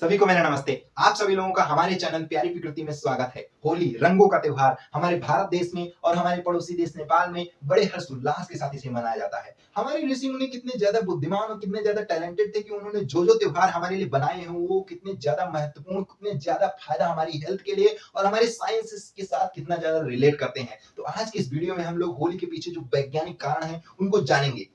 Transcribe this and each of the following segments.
सभी को मेरा नमस्ते। आप सभी लोगों का हमारे चैनल प्यारी प्रकृति में स्वागत है। होली रंगों का त्योहार हमारे भारत देश में और हमारे पड़ोसी देश नेपाल में बड़े हर्षोल्लास के साथ इसे मनाया जाता है। हमारे ऋषि मुनि कितने ज्यादा बुद्धिमान और कितने ज्यादा टैलेंटेड थे कि उन्होंने जो जो त्योहार हमारे लिए बनाए हैं वो कितने ज्यादा महत्वपूर्ण, कितने ज्यादा फायदा हमारी हेल्थ के लिए और हमारे साइंस के साथ कितना ज्यादा रिलेट करते हैं। तो आज की इस वीडियो में हम लोग होली के पीछे जो वैज्ञानिक कारण है उनको जानेंगे।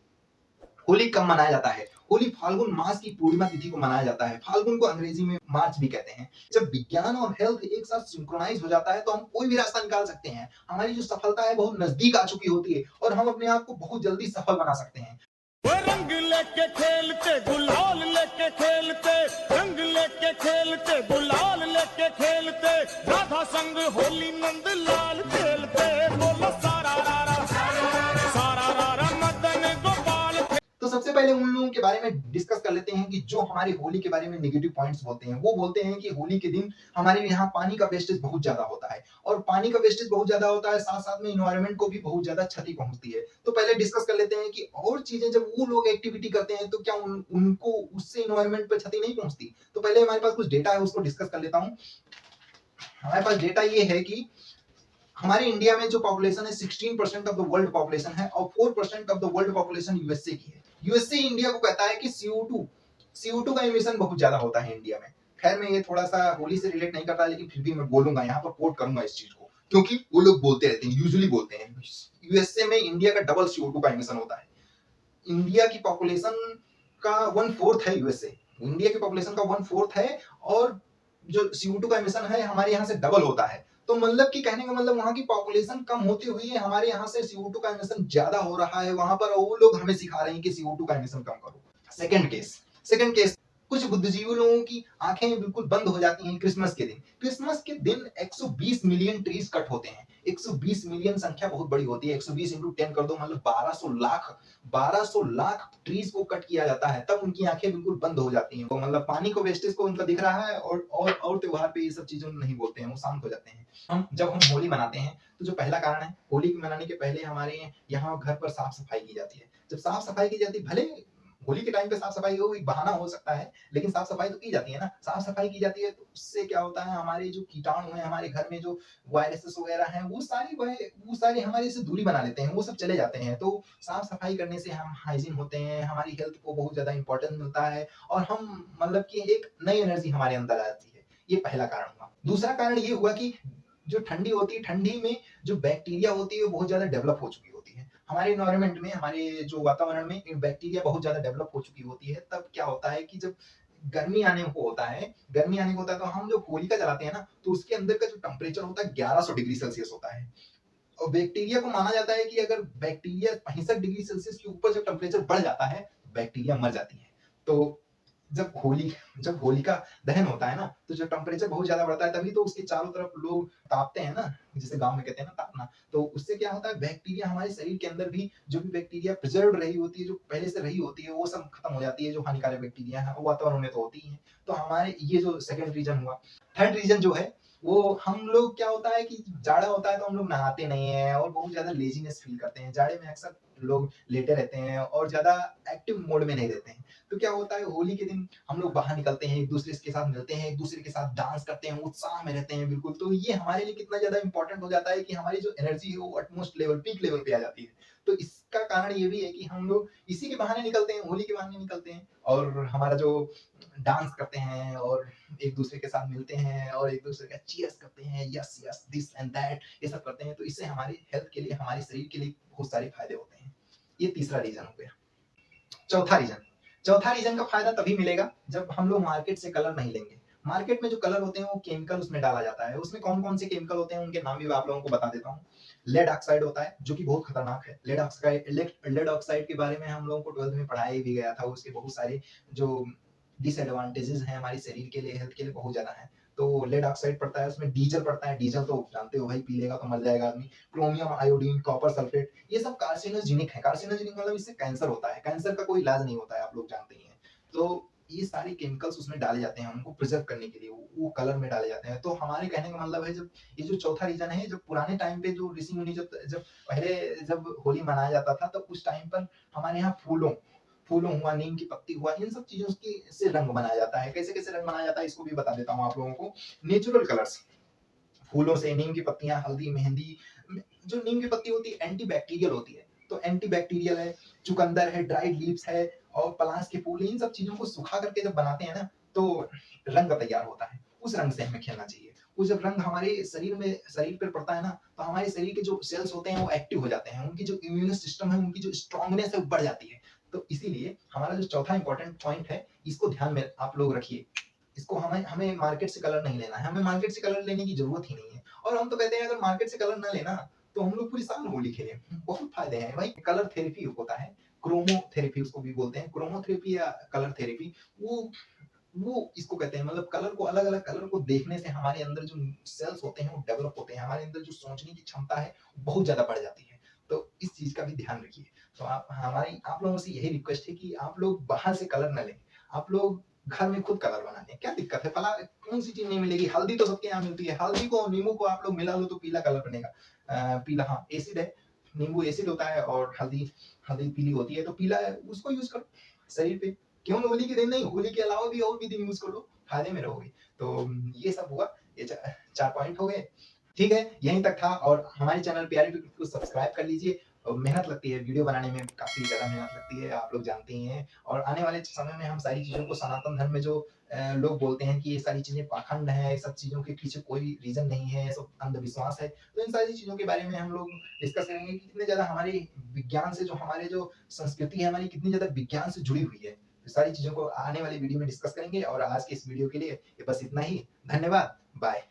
होली कब मनाया जाता है? होली फाल्गुन मास की पूर्णिमा तिथि को मनाया जाता है। फाल्गुन को अंग्रेजी में मार्च भी कहते हैं। जब विज्ञान और हेल्थ एक साथ सिंक्रोनाइज हो जाता है तो हम कोई भी रास्ता निकाल सकते हैं। हमारी जो सफलता है बहुत नजदीक आ चुकी होती है और हम अपने आप को बहुत जल्दी सफल बना सकते हैं। रंग लेके खेलते गुलाल लेके खेलते, रंग लेके खेलते गुलाल लेके खेलते, राधा संग होली नंद लाल खेलते, बोलो सारा रारा मदन गोपाल। तो सबसे पहले उन लोगों के बारे में डिस्कस कर लेते हैं कि जो हमारे होली के बारे में नेगेटिव पॉइंट्स बोलते हैं। वो बोलते हैं कि होली के दिन हमारे यहाँ पानी का वेस्टेज बहुत ज्यादा होता है और पानी का वेस्टेज बहुत ज्यादा होता है, साथ साथ में इन्वायरमेंट को भी बहुत ज्यादा क्षति पहुंचती है। तो पहले डिस्कस कर लेते हैं कि और चीजें जब वो लोग एक्टिविटी करते हैं तो क्या उनको उससे इन्वायरमेंट पर क्षति नहीं पहुंचती। तो पहले हमारे पास कुछ डेटा है उसको डिस्कस कर लेता हूँ। हमारे पास डेटा ये है कि हमारे इंडिया में जो पॉपुलेशन है 16% ऑफ द वर्ल्ड पॉपुलेशन है और 4% of the world population USA की है। यूएसए इंडिया को कहता है कि CO2 का एमिशन बहुत ज्यादा होता है इंडिया में। खैर मैं ये थोड़ा सा होली से रिलेट नहीं करता लेकिन फिर भी मैं बोलूंगा, यहाँ पर कोट करूंगा इस चीज को क्योंकि वो लोग बोलते रहते हैं, यूजुअली बोलते हैं। यूएसए में इंडिया का डबल CO2 का एमिशन होता है। इंडिया की पॉपुलेशन का 1/4 है यूएसए, इंडिया की पॉपुलेशन का 1/4 है और जो CO2 का एमिशन है हमारे यहाँ से डबल होता है। तो मतलब कि कहने का मतलब वहां की पॉपुलेशन कम होते हुए हमारे यहाँ से CO2 का एमिशन ज्यादा हो रहा है। वहां पर वो लोग हमें सिखा रहे हैं कि CO2 का एमिशन कम करो। सेकंड केस कुछ बुद्धिजीवी लोगों की आंखें बिल्कुल बंद हो जाती हैं क्रिसमस के दिन 120 मिलियन ट्रीज कट होते हैं। 120 मिलियन संख्या बहुत बड़ी होती है। 120 इंटू 10 कर दो मतलब 1200 लाख ट्रीज को कट किया जाता है, तब उनकी आंखें बिल्कुल बंद हो जाती हैं। तो मतलब पानी को वेस्टेज को उनका दिख रहा है और त्योहार पे ये सब चीजें नहीं बोलते हैं, वो शांत हो जाते हैं। जब हम होली मनाते हैं तो जो पहला कारण है, होली मनाने के पहले हमारे यहाँ घर पर साफ सफाई की जाती है। जब साफ सफाई की जाती है, भले होली के टाइम पे साफ सफाई हो एक बहाना हो सकता है लेकिन साफ सफाई तो की जाती है ना। साफ सफाई की जाती है तो उससे क्या होता है, हमारे जो कीटाणु है हमारे घर में जो वायरसेस वगैरह हैं वो सारे हमारे से दूरी बना लेते हैं, वो सब चले जाते हैं। तो साफ सफाई करने से हम हाइजीन होते हैं, हमारी हेल्थ को बहुत ज्यादा इंपॉर्टेंस मिलता है और हम मतलब कि एक नई एनर्जी हमारे अंदर आती है। ये पहला कारण हुआ। दूसरा कारण ये हुआ कि जो ठंडी होती है, ठंडी में जो बैक्टीरिया होती है वो बहुत ज्यादा डेवलप हो चुकी होती है। हमारे इन्वायरमेंट में, हमारे जो वातावरण में बैक्टीरिया बहुत ज्यादा डेवलप हो चुकी होती है। तब क्या होता है कि जब गर्मी आने को होता है तो हम जो होलिका जलाते हैं ना, तो उसके अंदर का जो टेम्परेचर होता है 1100 डिग्री सेल्सियस होता है। और बैक्टीरिया को माना जाता है कि अगर बैक्टीरिया 65 डिग्री सेल्सियस के ऊपर जब टेम्परेचर बढ़ जाता है बैक्टीरिया मर जाती है। तो जब होली जब होलिका दहन होता है ना, तो जब टेम्परेचर बहुत ज्यादा बढ़ता है तभी तो उसके चारों तरफ लोग तापते हैं ना, जिसे गांव में कहते हैं ना तापना। तो उससे क्या होता है, बैक्टीरिया हमारे शरीर के अंदर भी जो भी बैक्टीरिया प्रिजर्व रही होती है, जो पहले से रही होती है, वो सब खत्म हो जाती है। जो हानिकारक बैक्टीरिया है वो वातावरण में तो होती ही है। तो हमारे ये जो सेकंड रीजन हुआ। थर्ड रीजन जो है वो, हम लोग क्या होता है कि जाड़ा होता है तो हम लोग नहाते नहीं है और बहुत ज्यादा लेजीनेस फील करते हैं। जाड़े में अक्सर लोग लेटे रहते हैं और ज्यादा एक्टिव मोड में नहीं रहते हैं। तो क्या होता है, होली के दिन हम लोग बाहर निकलते हैं, एक दूसरे के साथ मिलते हैं, एक दूसरे के साथ डांस करते हैं, उत्साह में रहते हैं बिल्कुल। तो ये हमारे लिए कितना ज्यादा इंपॉर्टेंट हो जाता है कि हमारी जो एनर्जी है वो अटमोस्ट लेवल, पीक लेवल पे आ जाती है। तो इसका कारण ये भी है कि हम लोग इसी के बहाने निकलते हैं, होली के बहाने निकलते हैं और हमारा जो डांस करते हैं और एक दूसरे के साथ मिलते हैं और एक दूसरे का चीयर्स करते हैं, yes yes this and that, ये सब करते हैं। तो इससे हमारी हेल्थ के लिए, हमारे शरीर के लिए बहुत सारे फायदे होते हैं। ये तीसरा रीजन हो गया। चौथा रीजन का फायदा तभी मिलेगा जब हम लोग मार्केट से कलर नहीं लेंगे। मार्केट में जो कलर होते हैं वो केमिकल उसमें डाला जाता है। उसमें कौन कौन से केमिकल होते हैं उनके नाम भी आप लोगों को बता देता हूँ। लेड ऑक्साइड होता है जो कि बहुत खतरनाक है। लेड ऑक्साइड के बारे में हम लोगों को 12th में पढ़ाया भी गया था। उसके बहुत सारे जो डिसएडवांटेजेस हैं हमारे शरीर के लिए, हेल्थ के लिए बहुत ज्यादा है। तो लेड ऑक्साइड पड़ता है, उसमें डीजल पड़ता है। डीजल तो जानते हो भाई, पी लेगा तो मर जाएगा आदमी। क्रोमियम, आयोडीन, कॉपर सल्फेट, ये सब कार्सिनोजेनिक है। कार्सिनोजेनिक मतलब इससे कैंसर होता है। कैंसर का कोई इलाज नहीं होता है, आप लोग जानते ही हैं। तो ये सारे केमिकल्स उसमें डाले जाते हैं उनको प्रिजर्व करने के लिए, वो कलर में डाले जाते हैं। तो हमारे कहने का मतलब है, जब ये जो चौथा रीजन है, जब पुराने टाइम पे जो ऋषि मुनि जब जब पहले जब होली मनाया जाता था, तो उस टाइम पर हमारे यहाँ फूलों हुआ, नीम की पत्ती हुआ, इन सब चीज़ों की से रंग बनाया जाता है। कैसे-कैसे रंग बनाया जाता है इसको भी बता देता हूँ आप लोगों को। नेचुरल कलर्स फूलों से नीम की पत्तियाँ, हल्दी, मेहंदी जो नीम की पत्ती होती है एंटी बैक्टीरियल होती है, तो एंटी बैक्टीरियल है, चुकंदर है, ड्राइड लीव्स है और पलाश के फूल, इन सब चीज़ों को सुखा करके जब बनाते हैं ना, तो रंग तैयार होता है। उस रंग से हमें खेलना चाहिए। वो जब रंग हमारे शरीर पे पड़ता है ना, तो हमारे शरीर के जो सेल्स होते हैं वो एक्टिव हो जाते हैं। उनकी जो इम्यून सिस्टम है, उनकी जो स्ट्रॉन्गनेस है वो बढ़ जाती है। तो इसीलिए हमारा जो चौथा इम्पोर्टेंट पॉइंट है, इसको ध्यान में आप लोग रखिए। इसको हमें हमें मार्केट से कलर नहीं लेना है, हमें मार्केट से कलर लेने की ज़रूरत ही नहीं है। और हम तो कहते हैं अगर मार्केट से कलर ना लेना, तो हम लोग पूरी साल होली खेलें, बहुत फ़ायदे हैं भाई। कलर थेरेपी होता है, क्रोमोथेरेपी उसको भी बोलते हैं, क्रोमोथेरेपी या कलर थेरेपी, वो वो इसको कहते हैं मतलब कलर को अलग-अलग कलर को देखने से हमारे अंदर जो सेल्स होते हैं वो डेवलप होते हैं, हमारे अंदर जो सोचने की क्षमता है, बहुत ज़्यादा बढ़ जाती है। तो इस चीज़ का भी ध्यान रखिए। तो आप लोगों से यही रिक्वेस्ट है कि आप लोग बाहर से कलर ना लें, आप लोग घर में खुद कलर बना लें, क्या दिक्कत है? कौन-सी चीज़ नहीं मिलेगी? हल्दी तो सबके यहाँ मिलती है, हल्दी को और नींबू को आप लोग मिला लो तो पीला कलर बनेगा। पीला हाँ, एसिड है, नींबू एसिड होता है और हल्दी हल्दी पीली होती है, तो पीला है, उसको यूज़ करो शरीर पे। क्यों होली के दिन नहीं, होली के अलावा भी और भी दिन यूज़ कर लो, फ़ायदे में रहोगे। तो ये सब हुआ, ये 4 पॉइंट हो गए। ठीक है, यहीं तक था और हमारे चैनल प्यारी पीपल को सब्सक्राइब कर लीजिए। मेहनत लगती है, वीडियो बनाने में काफ़ी ज़्यादा मेहनत लगती है, आप लोग जानते ही हैं और आने वाले समय में हम सारी चीज़ों को सनातन धर्म में जो लोग बोलते हैं कि ये सारी चीज़ें पाखंड हैं, ये सब चीज़ों के पीछे कोई रीज़न नहीं है, ये सब अंधविश्वास है। तो इन सारी चीज़ों के बारे में हम लोग डिस्कस करेंगे कि कितने ज़्यादा हमारे विज्ञान से जो हमारे जो संस्कृति है हमारी कितनी ज़्यादा विज्ञान से जुड़ी हुई है। तो सारी चीज़ों को आने वाली वीडियो में डिस्कस करेंगे और आज के इस वीडियो के लिए ये बस इतना ही। धन्यवाद, बाय।